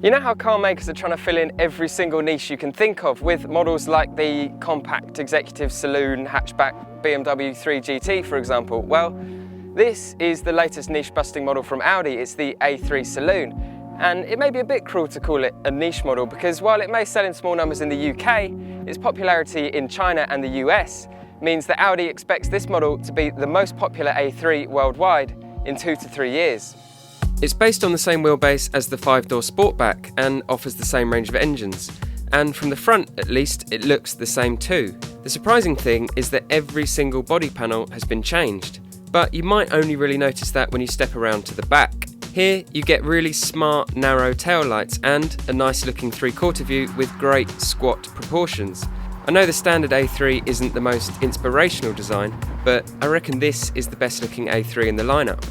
You know how car makers are trying to fill in every single niche you can think of with models like the compact executive saloon hatchback BMW 3 GT, for example? Well, this is the latest niche-busting model from Audi. It's the A3 Saloon. And it may be a bit cruel to call it a niche model because while it may sell in small numbers in the UK, its popularity in China and the US means that Audi expects this model to be the most popular A3 worldwide in 2 to 3 years. It's based on the same wheelbase as the 5-door Sportback and offers the same range of engines. And from the front, at least, it looks the same too. The surprising thing is that every single body panel has been changed, but you might only really notice that when you step around to the back. Here, you get really smart, narrow taillights and a nice looking 3/4 view with great squat proportions. I know the standard A3 isn't the most inspirational design, but I reckon this is the best looking A3 in the lineup.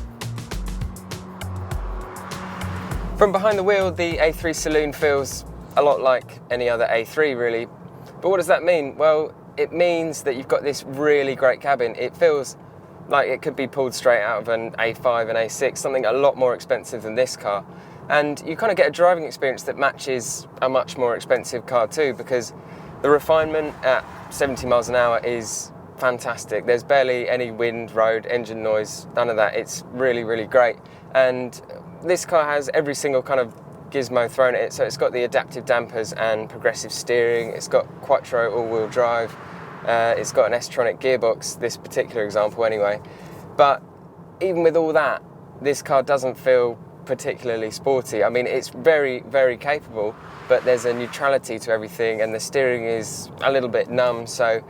From behind the wheel, the A3 Saloon feels a lot like any other A3 really. But what does that mean? Well, it means that you've got this really great cabin. It feels like it could be pulled straight out of an A5 and A6, something a lot more expensive than this car. And you kind of get a driving experience that matches a much more expensive car too, because the refinement at 70 miles an hour is fantastic. There's barely any wind, road, engine noise, none of that. It's really, really great. And this car has every single kind of gizmo thrown at it. So it's got the adaptive dampers and progressive steering. It's got quattro all-wheel drive. It's got an S-tronic gearbox, this particular example anyway. But even with all that, this car doesn't feel particularly sporty. I mean, it's very, very capable, but there's a neutrality to everything and the steering is a little bit numb. So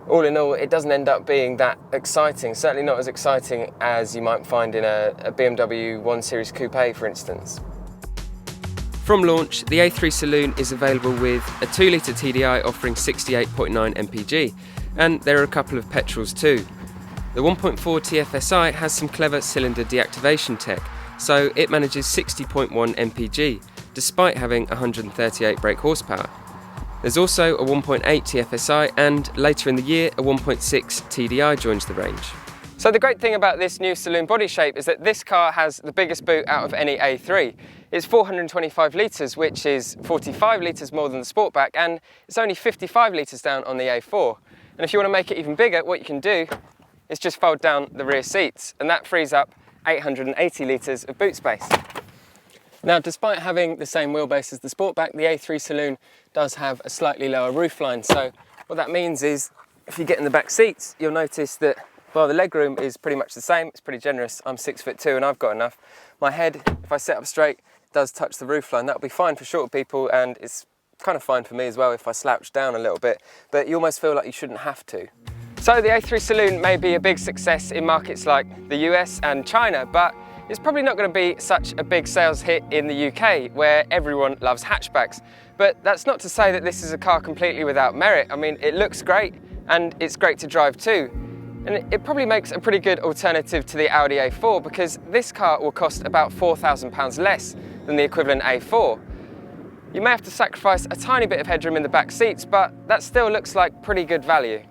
all in all, it doesn't end up being that exciting, certainly not as exciting as you might find in a BMW 1 Series Coupe, for instance. From launch, the A3 Saloon is available with a 2-litre TDI offering 68.9 mpg, and there are a couple of petrols too. The 1.4 TFSI has some clever cylinder deactivation tech, so it manages 60.1 mpg, despite having 138 brake horsepower. There's also a 1.8 TFSI and later in the year a 1.6 TDI joins the range. So the great thing about this new saloon body shape is that this car has the biggest boot out of any A3. It's 425 litres, which is 45 litres more than the Sportback, and it's only 55 litres down on the A4. And if you want to make it even bigger, what you can do is just fold down the rear seats, and that frees up 880 litres of boot space. Now, despite having the same wheelbase as the Sportback, the A3 Saloon does have a slightly lower roofline. So what that means is, if you get in the back seats, you'll notice that, well, the legroom is pretty much the same. It's pretty generous. I'm 6'2" and I've got enough. My head, if I sit up straight, does touch the roofline. That'll be fine for shorter people, and it's kind of fine for me as well if I slouch down a little bit, but you almost feel like you shouldn't have to. So the A3 Saloon may be a big success in markets like the US and China, but it's probably not going to be such a big sales hit in the UK, where everyone loves hatchbacks. But that's not to say that this is a car completely without merit. I mean, it looks great, and it's great to drive too. And it probably makes a pretty good alternative to the Audi A4, because this car will cost about £4,000 less than the equivalent A4. You may have to sacrifice a tiny bit of headroom in the back seats, but that still looks like pretty good value.